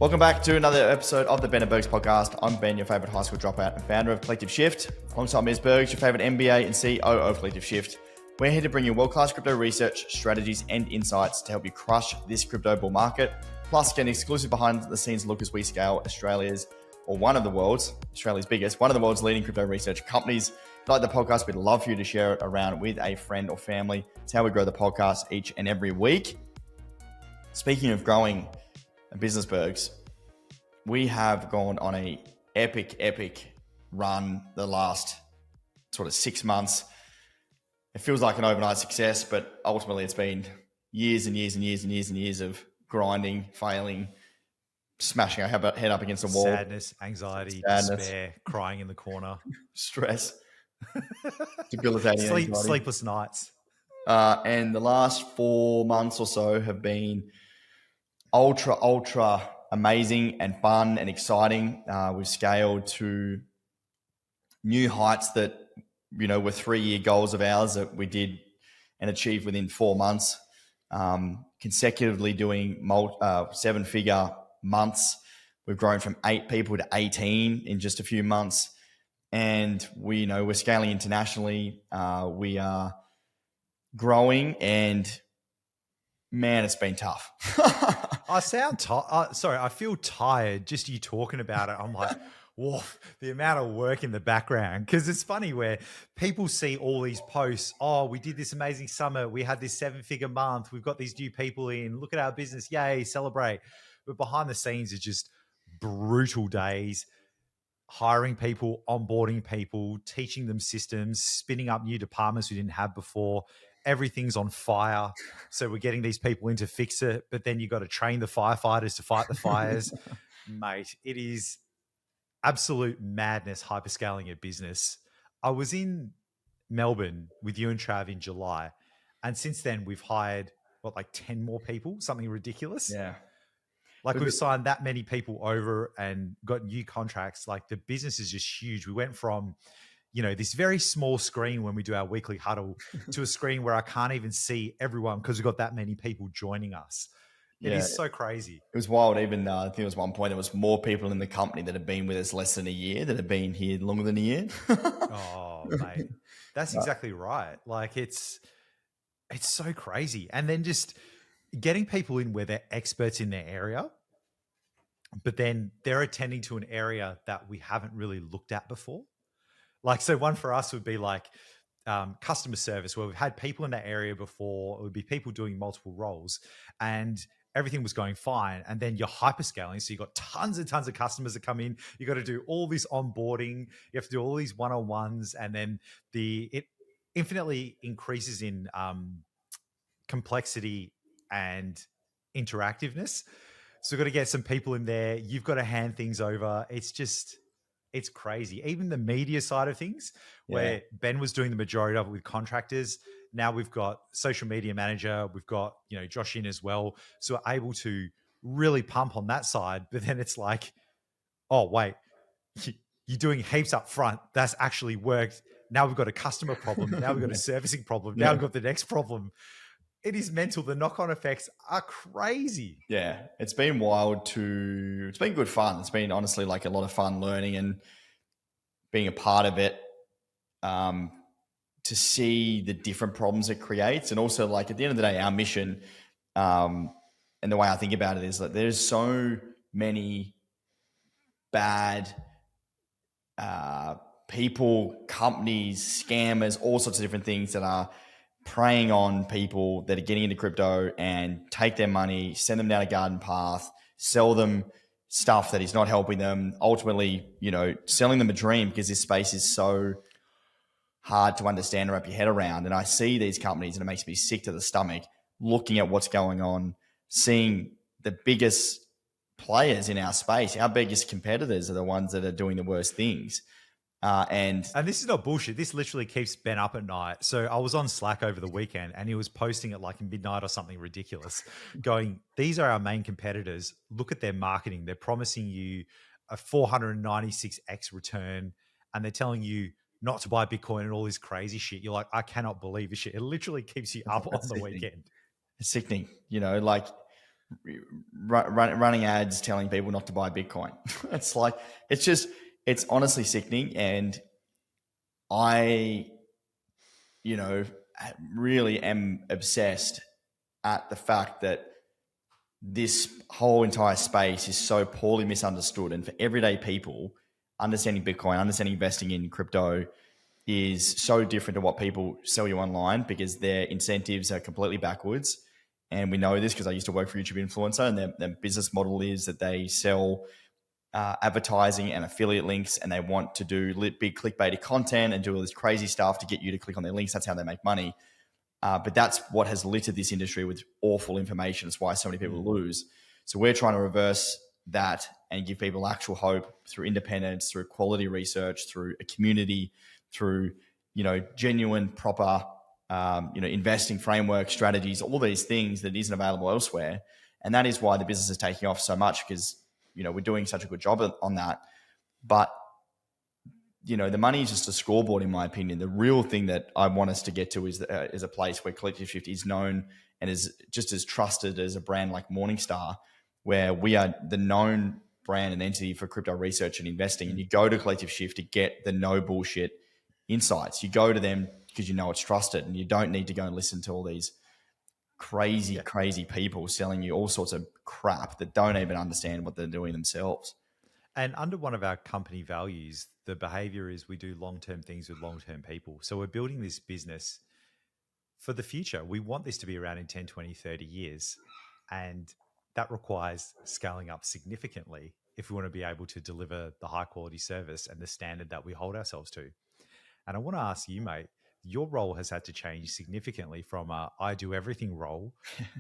Welcome back to another episode of the Ben and Bergs podcast. I'm Ben, your favorite high school dropout and founder of Collective Shift. Alongside me is Bergs, your favorite MBA and CEO of Collective Shift. We're here to bring you world-class crypto research, strategies, and insights to help you crush this crypto bull market. Plus, get an exclusive behind-the-scenes look as we scale Australia's biggest, one of the world's leading crypto research companies. If you like the podcast, we'd love for you to share it around with a friend or family. It's how we grow the podcast each and every week. Speaking of growing a business, Bergs, we have gone on a epic run the last sort of 6 months. It feels like an overnight success, but ultimately it's been years and years of grinding, failing, smashing our head up against a wall. Sadness, anxiety, despair, crying in the corner. Stress. Debilitating sleepless nights. And the last 4 months or so have been ultra amazing and fun and exciting. We've scaled to new heights that, were 3-year goals of ours that we did and achieved within 4 months, consecutively doing 7-figure months. We've grown from 8 people to 18 in just a few months. And we're scaling internationally. We are growing, and man, it's been tough. I sound tired. Sorry, I feel tired just you talking about it. I'm like, whoa, the amount of work in the background. Because it's funny where people see all these posts. Oh, we did this amazing summit. We had this 7-figure month. We've got these new people in. Look at our business. Yay, celebrate. But behind the scenes is just brutal days. Hiring people, onboarding people, teaching them systems, spinning up new departments we didn't have before. Everything's on fire. So we're getting these people in to fix it, but then you got to train the firefighters to fight the fires. Mate, it is absolute madness hyperscaling your business. I was in Melbourne with you and Trav in July. And since then we've hired, 10 more people, something ridiculous. Yeah. We've signed that many people over and got new contracts. The business is just huge. We went from, this very small screen when we do our weekly huddle to a screen where I can't even see everyone because we've got that many people joining us. It is so crazy. It was wild. Even I think it was one point, there was more people in the company that have been with us less than a year that have been here longer than a year. Oh, mate. That's exactly right. It's so crazy. And then just getting people in where they're experts in their area, but then they're attending to an area that we haven't really looked at before. So one for us would be customer service, where we've had people in that area before. It would be people doing multiple roles and everything was going fine. And then you're hyperscaling. So you've got tons and tons of customers that come in. You got to do all this onboarding. You have to do all these one-on-ones. And then it infinitely increases in complexity and interactiveness. So we've got to get some people in there. You've got to hand things over. It's crazy. Even the media side of things, where Ben was doing the majority of it with contractors. Now we've got social media manager. We've got, Josh in as well. So we're able to really pump on that side. But then it's oh, wait, you're doing heaps up front. That's actually worked. Now we've got a customer problem. Now we've got a servicing problem. Now we've got the next problem. It is mental. The knock-on effects are crazy. Yeah, it's been it's been good fun. It's been honestly a lot of fun learning and being a part of it, to see the different problems it creates. And also at the end of the day, our mission, and the way I think about it is there's so many bad people, companies, scammers, all sorts of different things that are preying on people that are getting into crypto and take their money, send them down a garden path, sell them stuff that is not helping them, ultimately, selling them a dream, because this space is so hard to understand and wrap your head around. And I see these companies and it makes me sick to the stomach looking at what's going on, seeing the biggest players in our space, our biggest competitors are the ones that are doing the worst things. And this is not bullshit. This literally keeps Ben up at night. So I was on Slack over the weekend and he was posting at midnight or something ridiculous, going, these are our main competitors. Look at their marketing. They're promising you a 496x return and they're telling you not to buy Bitcoin and all this crazy shit. You're like, I cannot believe this shit. It literally keeps you up on the weekend. It's sickening, running ads telling people not to buy Bitcoin. It's like, it's honestly sickening. And I, really am obsessed at the fact that this whole entire space is so poorly misunderstood. And for everyday people, understanding Bitcoin, understanding investing in crypto is so different to what people sell you online, because their incentives are completely backwards. And we know this because I used to work for YouTube influencer, and their business model is that they sell advertising and affiliate links, and they want to do big clickbaity content and do all this crazy stuff to get you to click on their links. That's how they make money. But that's what has littered this industry with awful information. It's why so many people lose. So we're trying to reverse that and give people actual hope through independence, through quality research, through a community, through genuine, proper investing framework, strategies, all these things that isn't available elsewhere. And that is why the business is taking off so much, because we're doing such a good job on that. But the money is just a scoreboard, in my opinion. The real thing that I want us to get to is a place where Collective Shift is known and is just as trusted as a brand like Morningstar, where we are the known brand and entity for crypto research and investing. And you go to Collective Shift to get the no bullshit insights. You go to them because it's trusted, and you don't need to go and listen to all these crazy people selling you all sorts of crap that don't even understand what they're doing themselves. And under one of our company values, the behavior is we do long-term things with long-term people. So we're building this business for the future. We want this to be around in 10, 20, 30 years. And that requires scaling up significantly if we want to be able to deliver the high quality service and the standard that we hold ourselves to. And I want to ask you, mate, your role has had to change significantly from a I do everything role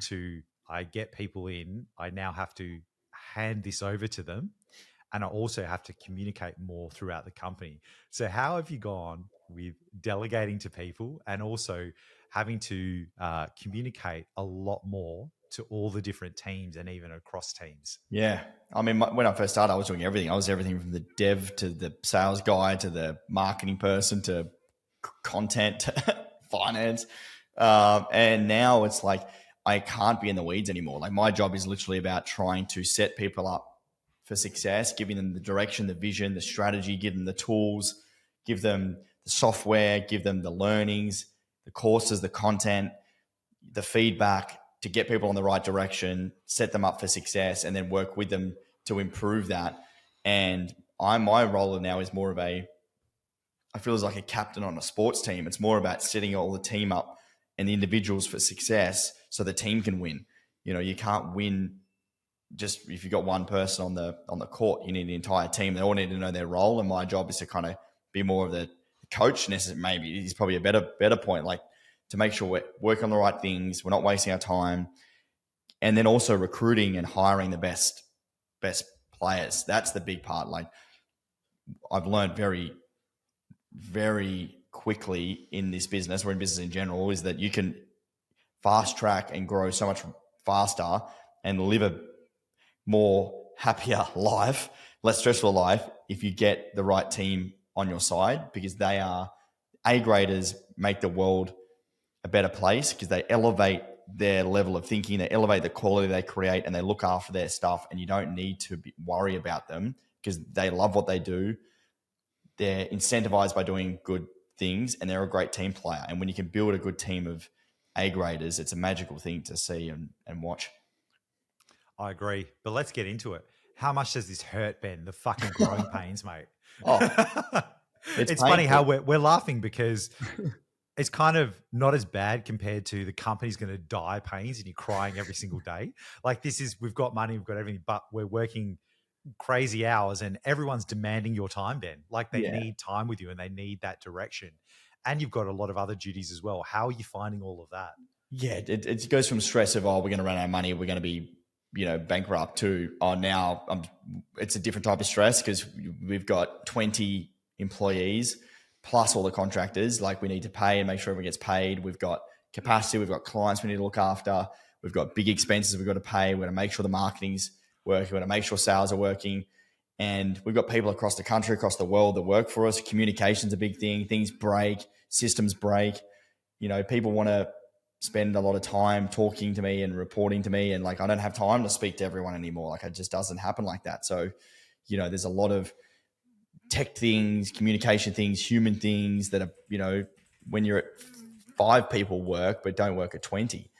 to I get people in. I now have to hand this over to them, and I also have to communicate more throughout the company. So how have you gone with delegating to people and also having to communicate a lot more to all the different teams and even across teams? Yeah. I mean, when I first started, I was doing everything. I was everything from the dev to the sales guy to the marketing person to content, finance. And now it's like, I can't be in the weeds anymore. Like, my job is literally about trying to set people up for success, giving them the direction, the vision, the strategy, give them the tools, give them the software, give them the learnings, the courses, the content, the feedback to get people in the right direction, set them up for success, and then work with them to improve that. And my role now is more of I feel as like a captain on a sports team. It's more about setting all the team up and the individuals for success so the team can win. You can't win just if you've got one person on the court. You need the entire team. They all need to know their role. And my job is to kind of be more of the coach. Maybe is probably a better point, like to make sure we're working on the right things. We're not wasting our time. And then also recruiting and hiring the best players. That's the big part. Like, I've learned very, very quickly in this business, or in business in general, is that you can fast track and grow so much faster and live a more happier life, less stressful life, if you get the right team on your side, because they are A-graders, make the world a better place because they elevate their level of thinking, they elevate the quality they create, and they look after their stuff, and you don't need to worry about them because they love what they do. They're incentivized by doing good things, and they're a great team player. And when you can build a good team of A-graders, it's a magical thing to see and watch. I agree. But let's get into it. How much does this hurt, Ben? The fucking growing pains, mate. It's funny how we're laughing because it's kind of not as bad compared to the company's going to die pains and you're crying every single day. Like, we've got money, we've got everything, but we're working crazy hours and everyone's demanding your time, Ben. Like, they need time with you and they need that direction. And you've got a lot of other duties as well. How are you finding all of that? Yeah, it goes from stress of, we're going to run out of money, we're going to be bankrupt, to now it's a different type of stress because we've got 20 employees plus all the contractors. Like, we need to pay and make sure everyone gets paid. We've got capacity, we've got clients we need to look after, we've got big expenses we've got to pay. We're going to make sure the marketing's working, we're going to make sure sales are working, and we've got people across the country, across the world that work for us. Communication's a big thing. Things break, systems break. People want to spend a lot of time talking to me and reporting to me, and like I don't have time to speak to everyone anymore. Like it just doesn't happen like that. So, there's a lot of tech things, communication things, human things that are, when you're at 5 people work but don't work at 20.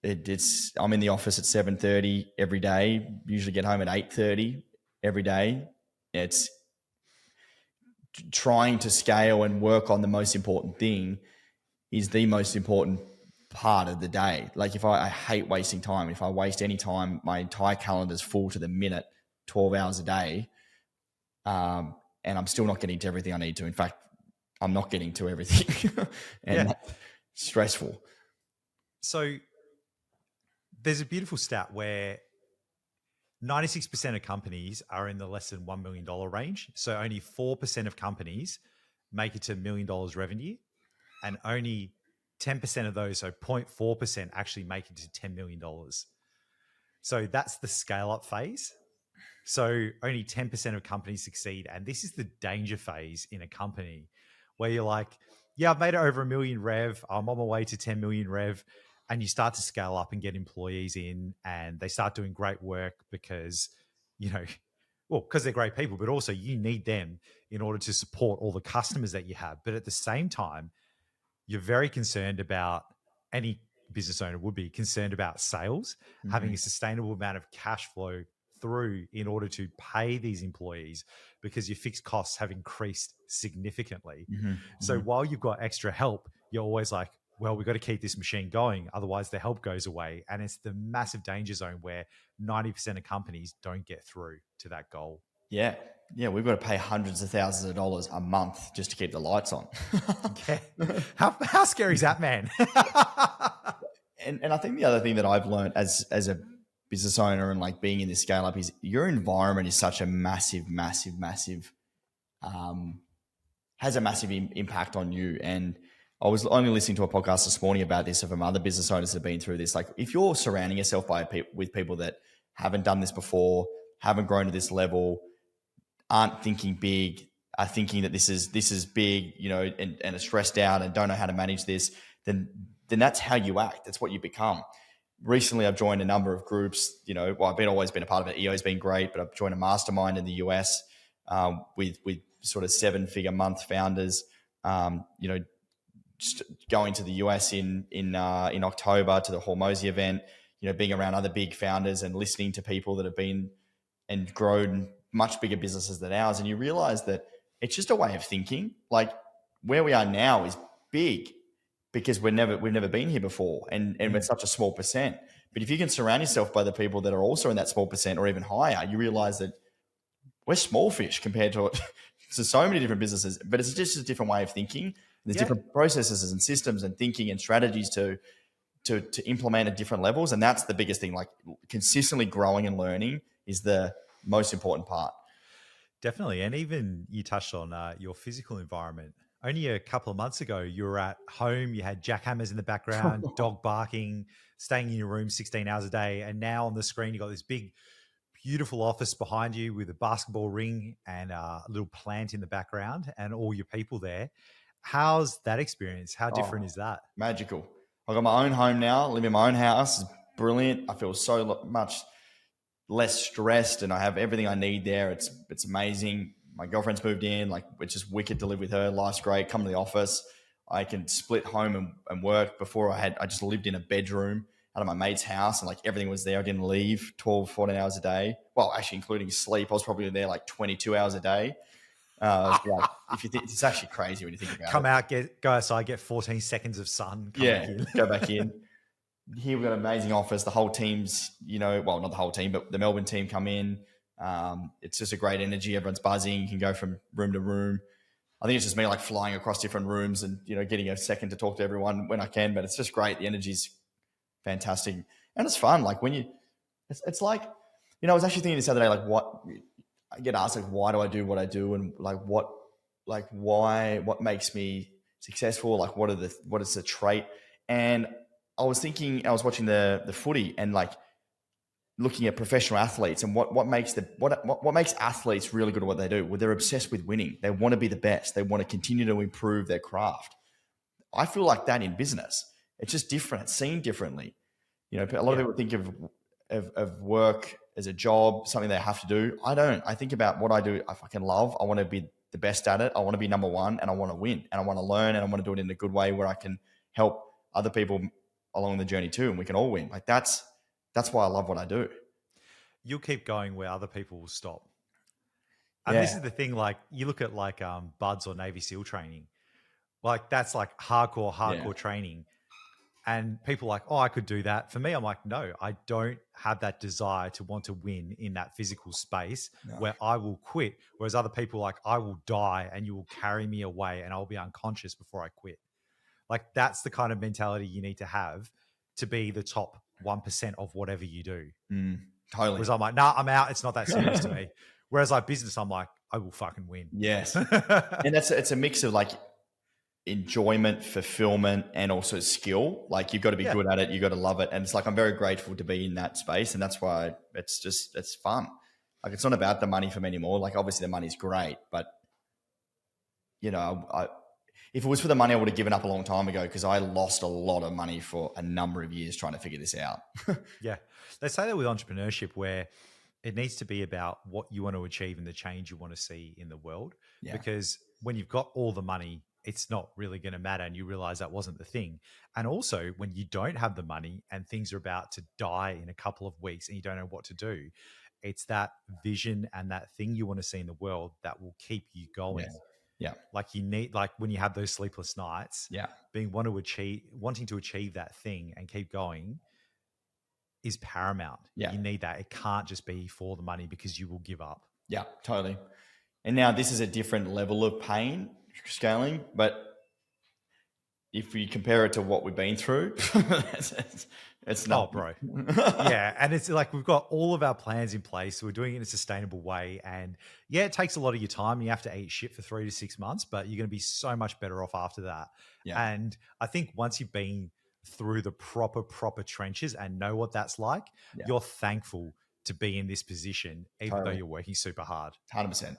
It's I'm in the office at 7:30 every day, usually get home at 8:30 every day. It's trying to scale and work on the most important thing is the most important part of the day. Like if I hate wasting time. If I waste any time, my entire calendar is full to the minute, 12 hours a day. And I'm still not getting to everything I need to. In fact, I'm not getting to everything and that's stressful. So there's a beautiful stat where 96% of companies are in the less than $1 million range. So only 4% of companies make it to $1 million revenue, and only 10% of those, so 0.4%, actually make it to $10 million. So that's the scale up phase. So only 10% of companies succeed. And this is the danger phase in a company where you're like, yeah, I've made it over $1 million rev. I'm on my way to 10 million rev. And you start to scale up and get employees in, and they start doing great work because, because they're great people, but also you need them in order to support all the customers that you have. But at the same time, you're very concerned about, any business owner would be concerned about sales, having a sustainable amount of cash flow through in order to pay these employees, because your fixed costs have increased significantly. So while you've got extra help, you're always like, well, we've got to keep this machine going. Otherwise the help goes away. And it's the massive danger zone where 90% of companies don't get through to that goal. Yeah. Yeah. We've got to pay hundreds of thousands of dollars a month just to keep the lights on. Yeah. How scary is that, man? And I think the other thing that I've learned as a business owner and like being in this scale up is your environment is such a massive has a massive impact on you. And I was only listening to a podcast this morning about this from other business owners that have been through this. Like if you're surrounding yourself with people that haven't done this before, haven't grown to this level, aren't thinking big, are thinking that this is big, and are stressed out and don't know how to manage this, then that's how you act. That's what you become. Recently, I've joined a number of groups. I've always been a part of it. EO's been great, but I've joined a mastermind in the US with sort of 7-figure month founders. Just going to the US in October to the Hormozy event. Being around other big founders and listening to people that have been and grown much bigger businesses than ours, and you realize that it's just a way of thinking. Like where we are now is big because we've never been here before, and we're such a small percent. But if you can surround yourself by the people that are also in that small percent or even higher, you realize that we're small fish compared to so many different businesses. But it's just a different way of thinking. There's different processes and systems and thinking and strategies to implement at different levels, and that's the biggest thing. Like consistently growing and learning is the most important part. Definitely. And even you touched on your physical environment. Only a couple of months ago, you were at home, you had jackhammers in the background, dog barking, staying in your room 16 hours a day. And now on the screen, you got this big, beautiful office behind you with a basketball ring and a little plant in the background and all your people there. How's that experience? How different is that? Magical. I've got my own home now, live in my own house. It's brilliant. I feel so much less stressed and I have everything I need there. It's amazing. My girlfriend's moved in, like it's just wicked to live with her. Life's great. Come to the office. I can split home and work. Before I just lived in a bedroom out of my mate's house and like everything was there. I didn't leave 12, 14 hours a day. Well, actually including sleep. I was probably there like 22 hours a day. If you think it's actually crazy when you think about it. Go outside, get 14 seconds of sun. Go back in. Here we've got an amazing office. The whole team's, well, not the whole team, but the Melbourne team come in. It's just a great energy. Everyone's buzzing. You can go from room to room. I think it's just me like flying across different rooms and, getting a second to talk to everyone when I can, but it's just great. The energy's fantastic. And it's fun. Like it's like, I was actually thinking this other day, like what I get asked, like, why do I do what I do? And what makes me successful? Like what is the trait? And I was thinking, I was watching the footy and like looking at professional athletes and what makes athletes really good at what they do. Well, they're obsessed with winning. They want to be the best. They want to continue to improve their craft. I feel like that in business. It's just different. It's seen differently. You know, a lot of people think of work as a job, something they have to do. I don't. I think about what I do. I fucking love. I want to be the best at it. I want to be number one, and I want to win, and I want to learn, and I want to do it in a good way where I can help other people along the journey too, and we can all win. Like that's why I love what I do. You'll keep going where other people will stop. And this is the thing, like you look at like BUDS or Navy SEAL training, like that's like hardcore training. And people are like, oh, I could do that. For me, I'm like, no, I don't have that desire to want to win in that physical space where I will quit. Whereas other people are like, I will die and you will carry me away and I'll be unconscious before I quit. Like that's the kind of mentality you need to have to be the top 1% of whatever you do. Totally. Whereas I'm like, nah, I'm out. It's not that serious to me. Whereas like business, I'm like, I will fucking win. Yes. And it's a mix of like enjoyment, fulfillment, and also skill. Like you've got to be good at it. You've got to love it. And it's like, I'm very grateful to be in that space. And that's why it's fun. Like it's not about the money for me anymore. Like obviously the money's great, but you know, if it was for the money, I would have given up a long time ago because I lost a lot of money for a number of years trying to figure this out. Yeah. They say that with entrepreneurship where it needs to be about what you want to achieve and the change you want to see in the world. Yeah. Because when you've got all the money, it's not really going to matter. And you realize that wasn't the thing. And also when you don't have the money and things are about to die in a couple of weeks and you don't know what to do, it's that vision and that thing you want to see in the world that will keep you going. Yeah. Like you need, like when you have those sleepless nights, wanting to achieve that thing and keep going is paramount. Yeah. You need that. It can't just be for the money because you will give up. Yeah, totally. And now this is a different level of pain scaling, but if you compare it to what we've been through, it's not. Oh, bro. Yeah. And it's like we've got all of our plans in place. So we're doing it in a sustainable way. And yeah, it takes a lot of your time. You have to eat shit for 3 to 6 months, but you're going to be so much better off after that. Yeah. And I think once you've been through the proper trenches and know what that's like, you're thankful to be in this position, even though you're working super hard. 100%.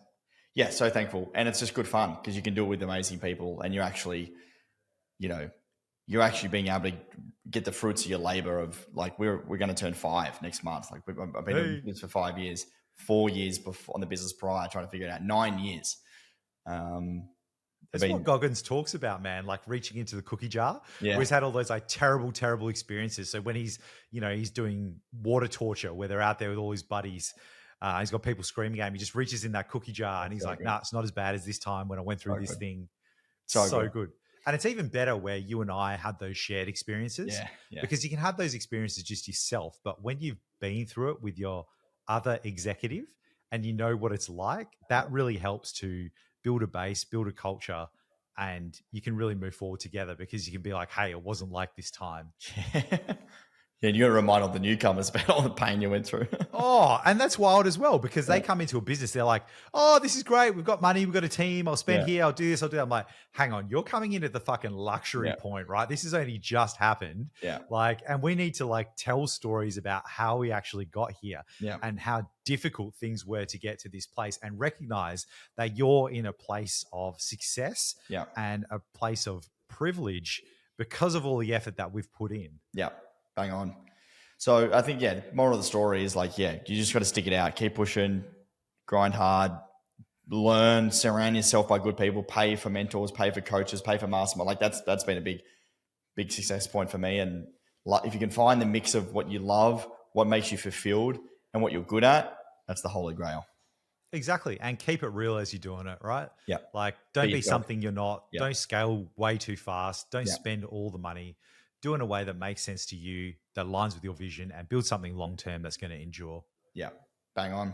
Yeah, so thankful. And it's just good fun because you can do it with amazing people and you're actually, you know, you're actually being able to get the fruits of your labor of like, we're going to turn 5 next month. Like I've been doing this for 5 years, 4 years before on the business prior, trying to figure it out, 9 years. That's what Goggins talks about, man, like reaching into the cookie jar. Yeah. Where he's had all those like terrible experiences. So when he's, you know, he's doing water torture where they're out there with all his buddies, he's got people screaming at him. He just reaches in that cookie jar and he's like, nah, it's not as bad as this time when I went through this thing. So good. And it's even better where you and I had those shared experiences because you can have those experiences just yourself. But when you've been through it with your other executive and you know what it's like, that really helps to build a base, build a culture, and you can really move forward together because you can be like, hey, it wasn't like this time. Yeah, and you got to remind all the newcomers about all the pain you went through. Oh, and that's wild as well because they come into a business. They're like, oh, this is great. We've got money. We've got a team. I'll spend here. I'll do this. I'll do that. I'm like, hang on. You're coming in at the fucking luxury point, right? This has only just happened. Yeah. Like, and we need to like tell stories about how we actually got here and how difficult things were to get to this place and recognize that you're in a place of success and a place of privilege because of all the effort that we've put in. Yeah. Bang on. So I think, moral of the story is like, you just got to stick it out, keep pushing, grind hard, learn, surround yourself by good people, pay for mentors, pay for coaches, pay for mastermind. Like that's been a big success point for me. And if you can find the mix of what you love, what makes you fulfilled and what you're good at, that's the holy grail. Exactly. And keep it real as you're doing it, right? Yeah. Like don't be something you're not. Yeah. Don't scale way too fast. Don't spend all the money. Do it in a way that makes sense to you, that aligns with your vision and build something long-term that's going to endure. Yeah, bang on.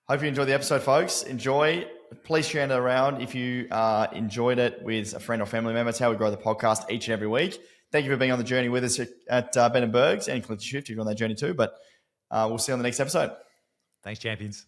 Hope you enjoyed the episode, folks. Enjoy. Please share it around if you enjoyed it with a friend or family member. It's how we grow the podcast each and every week. Thank you for being on the journey with us at Ben and Bergs and Clint Shift. You're on that journey too, but we'll see you on the next episode. Thanks, champions.